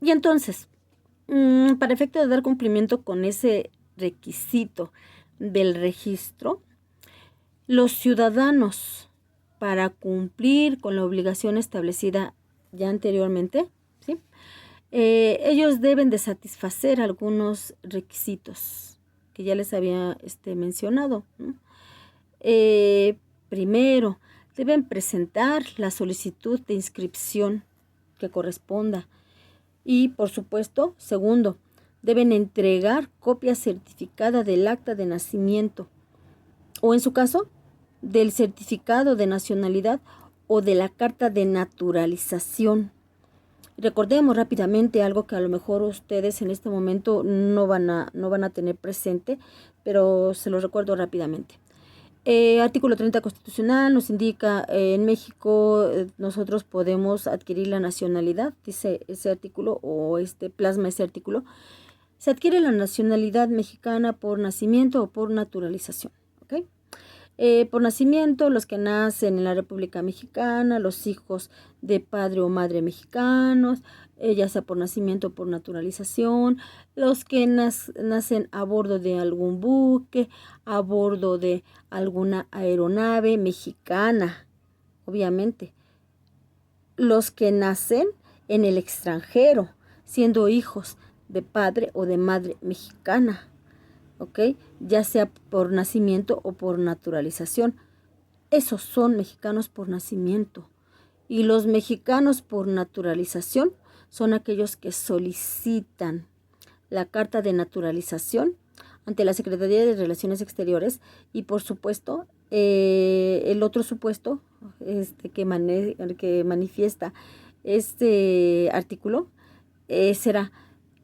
Y entonces, para efecto de dar cumplimiento con ese requisito del registro, los ciudadanos, para cumplir con la obligación establecida ya anteriormente, ¿sí? Ellos deben de satisfacer algunos requisitos que ya les había mencionado, ¿no? Primero, deben presentar la solicitud de inscripción que corresponda. Y, por supuesto, segundo, deben entregar copia certificada del acta de nacimiento o, en su caso, del certificado de nacionalidad o de la carta de naturalización. Recordemos rápidamente algo que a lo mejor ustedes en este momento no van a tener presente, pero se lo recuerdo rápidamente. Artículo 30 constitucional nos indica, en México nosotros podemos adquirir la nacionalidad, dice ese artículo, o plasma ese artículo. Se adquiere la nacionalidad mexicana por nacimiento o por naturalización, ¿ok? Por nacimiento, los que nacen en la República Mexicana, los hijos de padre o madre mexicanos, ya sea por nacimiento o por naturalización, los que nacen a bordo de algún buque, a bordo de alguna aeronave mexicana, obviamente. Los que nacen en el extranjero, siendo hijos de padre o de madre mexicana, ¿ok? Ya sea por nacimiento o por naturalización. Esos son mexicanos por nacimiento. Y los mexicanos por naturalización son aquellos que solicitan la carta de naturalización ante la Secretaría de Relaciones Exteriores y, por supuesto, el otro supuesto que manifiesta este artículo será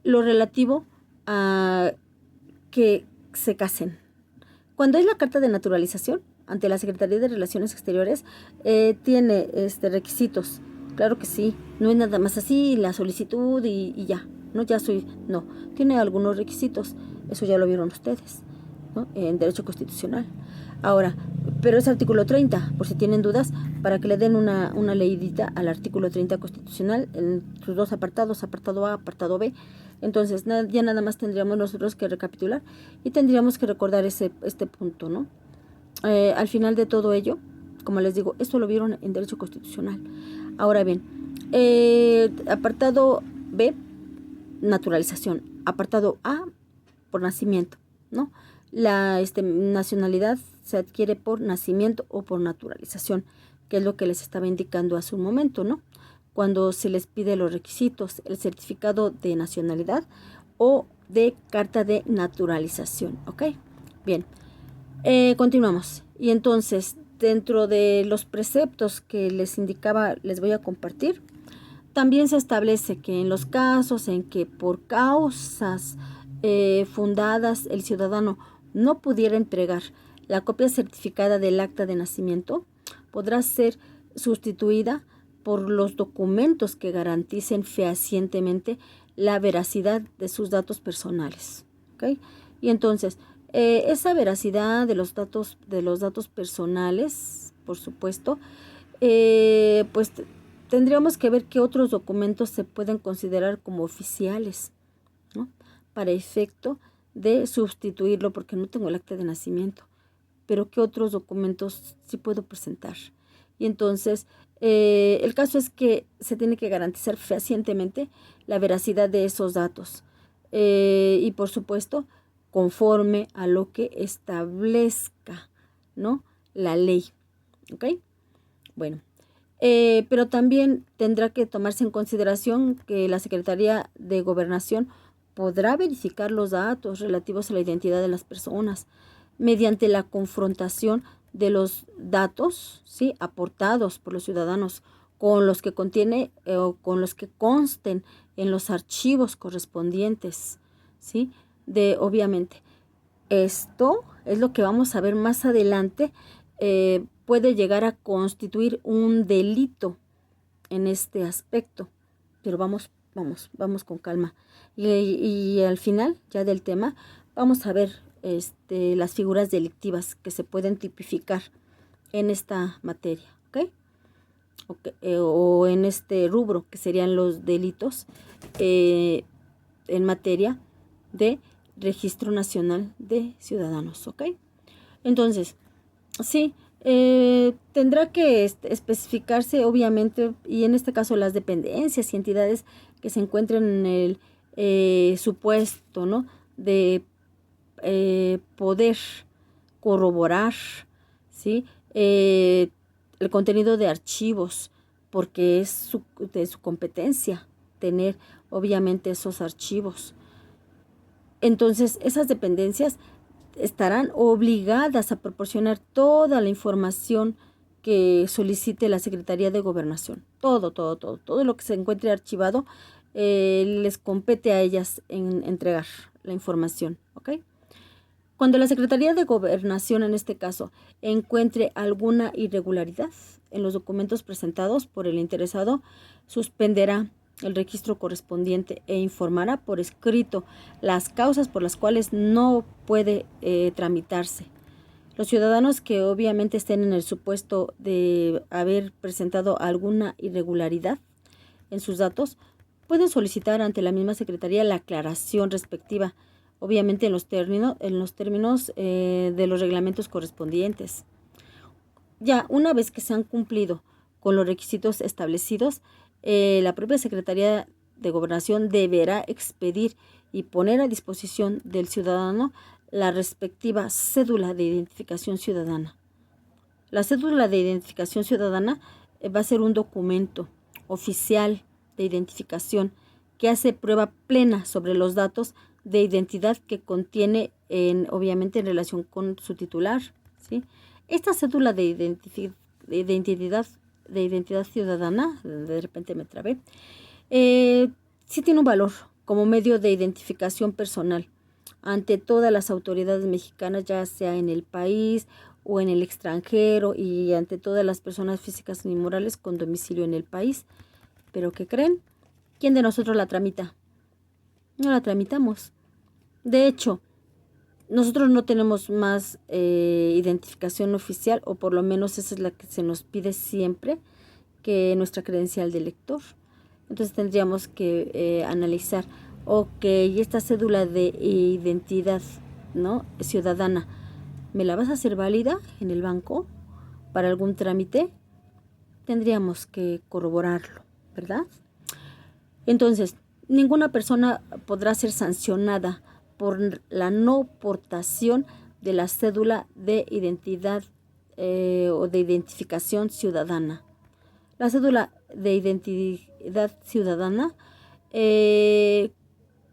lo relativo a que se casen. Cuando es la carta de naturalización ante la Secretaría de Relaciones Exteriores, tiene requisitos. Claro que sí, no es nada más así la solicitud y ya, no, no, tiene algunos requisitos, eso ya lo vieron ustedes, ¿no? En Derecho Constitucional. Ahora, pero es artículo 30, por si tienen dudas, para que le den una leidita al artículo 30 constitucional en sus dos apartados, apartado A, apartado B. Entonces, ya nada más tendríamos nosotros que recapitular y tendríamos que recordar este punto, ¿no? Al final de todo ello, como les digo, esto lo vieron en Derecho Constitucional. Ahora bien, apartado B, naturalización. Apartado A, por nacimiento, ¿no? La nacionalidad se adquiere por nacimiento o por naturalización, que es lo que les estaba indicando hace un momento, ¿no? Cuando se les pide los requisitos, el certificado de nacionalidad o de carta de naturalización, ¿ok? Bien, continuamos. Y entonces, dentro de los preceptos que les indicaba, les voy a compartir, también se establece que en los casos en que por causas fundadas el ciudadano no pudiera entregar la copia certificada del acta de nacimiento, podrá ser sustituida por los documentos que garanticen fehacientemente la veracidad de sus datos personales, ¿ok? Y entonces, esa veracidad de los datos personales, por supuesto, pues tendríamos que ver qué otros documentos se pueden considerar como oficiales, ¿no? Para efecto de sustituirlo, porque no tengo el acta de nacimiento, pero qué otros documentos sí puedo presentar. Y entonces, el caso es que se tiene que garantizar fehacientemente la veracidad de esos datos. Y por supuesto, conforme a lo que establezca, ¿no?, la ley. ¿Ok? Bueno. Pero también tendrá que tomarse en consideración que la Secretaría de Gobernación podrá verificar los datos relativos a la identidad de las personas mediante la confrontación de los datos, ¿sí?, aportados por los ciudadanos con los que contiene o con los que consten en los archivos correspondientes, ¿sí? Obviamente, esto es lo que vamos a ver más adelante. Puede llegar a constituir un delito en este aspecto, pero vamos con calma. Y al final, ya del tema, vamos a ver las figuras delictivas que se pueden tipificar en esta materia, ¿ok? o en este rubro, que serían los delitos en materia de Registro Nacional de Ciudadanos, ¿ok? Entonces, sí, tendrá que especificarse, obviamente, y en este caso las dependencias y entidades que se encuentren en el supuesto, ¿no?, de poder corroborar, ¿sí?, el contenido de archivos, porque es de su competencia tener, obviamente, esos archivos. Entonces, esas dependencias estarán obligadas a proporcionar toda la información que solicite la Secretaría de Gobernación. Todo lo que se encuentre archivado, les compete a ellas entregar la información, ¿ok? Cuando la Secretaría de Gobernación, en este caso, encuentre alguna irregularidad en los documentos presentados por el interesado, suspenderá el registro correspondiente e informará por escrito las causas por las cuales no puede tramitarse. Los ciudadanos que obviamente estén en el supuesto de haber presentado alguna irregularidad en sus datos pueden solicitar ante la misma Secretaría la aclaración respectiva, obviamente en los términos de los reglamentos correspondientes. Ya una vez que se han cumplido con los requisitos establecidos, la propia Secretaría de Gobernación deberá expedir y poner a disposición del ciudadano la respectiva cédula de identificación ciudadana. La cédula de identificación ciudadana va a ser un documento oficial de identificación que hace prueba plena sobre los datos de identidad que contiene, obviamente, en relación con su titular, ¿sí? Esta cédula de identidad ciudadana, de repente me trabé, sí tiene un valor como medio de identificación personal ante todas las autoridades mexicanas, ya sea en el país o en el extranjero, y ante todas las personas físicas y morales con domicilio en el país. ¿Pero qué creen? ¿Quién de nosotros la tramita? No la tramitamos. De hecho, nosotros no tenemos más identificación oficial, o por lo menos esa es la que se nos pide siempre, que nuestra credencial de lector. Entonces tendríamos que analizar, ok, esta cédula de identidad, ¿no?, ciudadana, ¿me la vas a hacer válida en el banco para algún trámite? Tendríamos que corroborarlo, ¿verdad? Entonces, ninguna persona podrá ser sancionada por la no portación de la cédula de identidad o de identificación ciudadana. La cédula de identidad ciudadana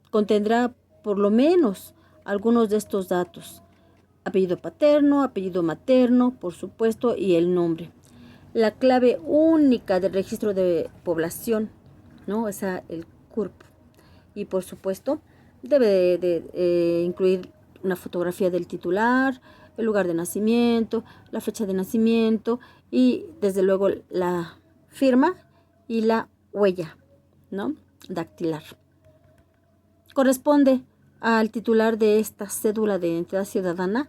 contendrá por lo menos algunos de estos datos: apellido paterno, apellido materno, por supuesto, y el nombre. La clave única del registro de población, ¿no? O sea, el CURP. Y por supuesto, debe de incluir una fotografía del titular, el lugar de nacimiento, la fecha de nacimiento y desde luego la firma y la huella, ¿no?, dactilar. Corresponde al titular de esta cédula de identidad ciudadana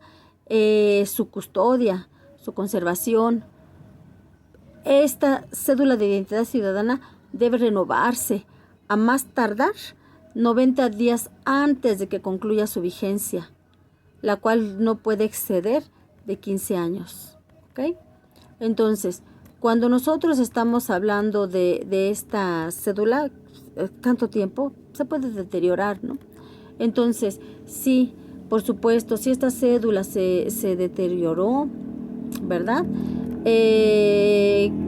su custodia, su conservación. Esta cédula de identidad ciudadana debe renovarse a más tardar 90 días antes de que concluya su vigencia, la cual no puede exceder de 15 años. ¿Ok? Entonces, cuando nosotros estamos hablando de esta cédula, tanto tiempo se puede deteriorar, ¿no? Entonces, sí, por supuesto, si esta cédula se deterioró, ¿verdad?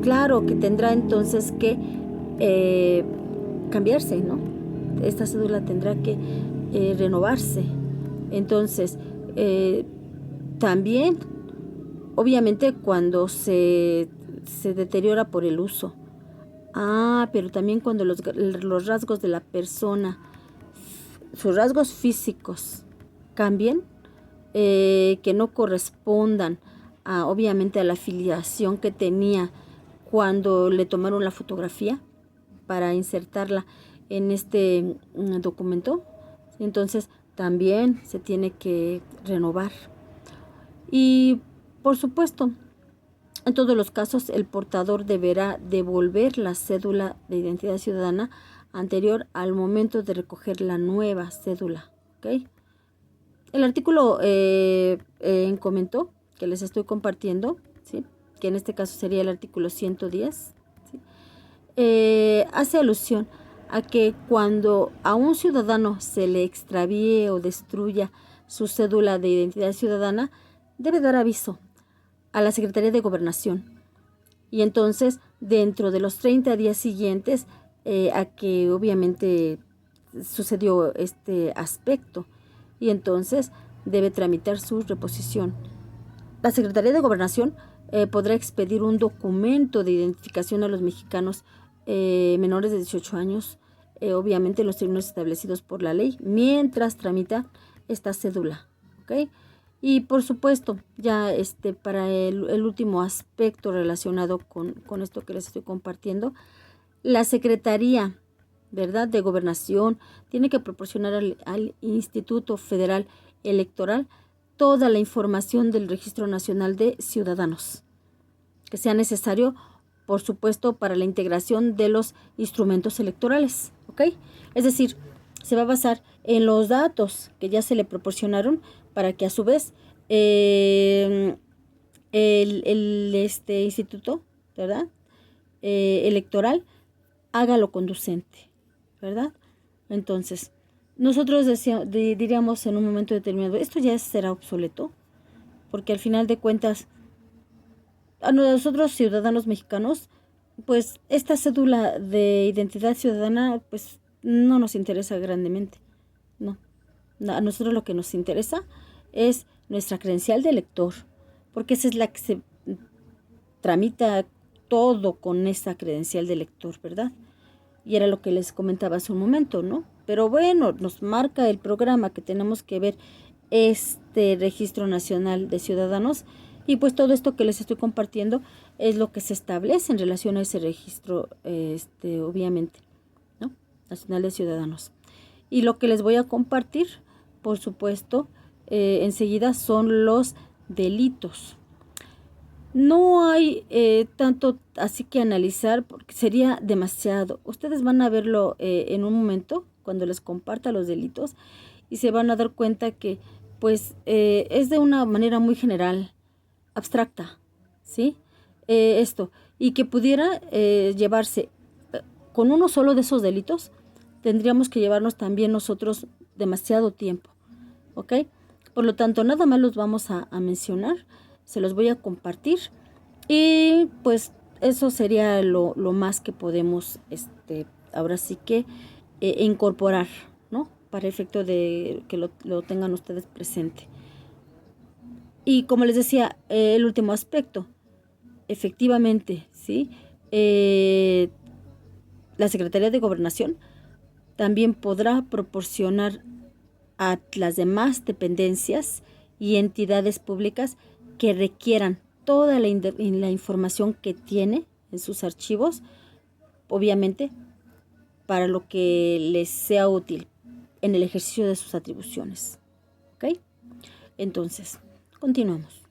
Claro que tendrá entonces que cambiarse, ¿no? Esta cédula tendrá que renovarse. Entonces, también, obviamente, cuando se deteriora por el uso. Pero también cuando los rasgos de la persona, sus rasgos físicos cambien, que no correspondan obviamente a la afiliación que tenía cuando le tomaron la fotografía para insertarla en este documento, entonces también se tiene que renovar. Y por supuesto, En todos los casos, el portador deberá devolver la cédula de identidad ciudadana anterior al momento de recoger la nueva cédula. ¿Okay? El artículo comentó que les estoy compartiendo, ¿sí? Que en este caso sería el artículo 110, ¿sí? Hace alusión a que cuando a un ciudadano se le extravíe o destruya su cédula de identidad ciudadana, debe dar aviso a la Secretaría de Gobernación. Y entonces, dentro de los 30 días siguientes a que obviamente sucedió este aspecto, y entonces debe tramitar su reposición. La Secretaría de Gobernación podrá expedir un documento de identificación a los mexicanos menores de 18 años, obviamente en los términos establecidos por la ley, mientras tramita esta cédula. ¿Okay? Y por supuesto, ya para el último aspecto relacionado con esto que les estoy compartiendo, la Secretaría, ¿verdad?, de Gobernación tiene que proporcionar al Instituto Federal Electoral toda la información del Registro Nacional de Ciudadanos que sea necesario, por supuesto, para la integración de los instrumentos electorales. ¿Ok? Es decir, se va a basar en los datos que ya se le proporcionaron para que a su vez el instituto, ¿verdad?, electoral haga lo conducente, ¿verdad? Entonces, nosotros diríamos en un momento determinado, esto ya será obsoleto, porque al final de cuentas, a nosotros ciudadanos mexicanos, pues esta cédula de identidad ciudadana, pues no nos interesa grandemente, no. A nosotros lo que nos interesa es nuestra credencial de elector, porque esa es la que se tramita todo con esa credencial de elector, ¿verdad? Y era lo que les comentaba hace un momento, ¿no? Pero bueno, nos marca el programa que tenemos que ver este Registro Nacional de Ciudadanos y pues todo esto que les estoy compartiendo es lo que se establece en relación a ese registro, obviamente, ¿no?, Nacional de Ciudadanos. Y lo que les voy a compartir, por supuesto, enseguida son los delitos. No hay tanto así que analizar porque sería demasiado. Ustedes van a verlo en un momento cuando les comparta los delitos y se van a dar cuenta que pues es de una manera muy general, abstracta, ¿sí? Esto, y que pudiera llevarse con uno solo de esos delitos, tendríamos que llevarnos también nosotros demasiado tiempo, ¿ok? Por lo tanto, nada más los vamos a mencionar, se los voy a compartir y pues eso sería lo más que podemos ahora sí que incorporar, ¿no?, para efecto de que lo tengan ustedes presente. Y como les decía, el último aspecto, efectivamente, ¿sí? La Secretaría de Gobernación también podrá proporcionar a las demás dependencias y entidades públicas que requieran toda la información que tiene en sus archivos, obviamente, para lo que les sea útil en el ejercicio de sus atribuciones. ¿Ok? Entonces, continuamos.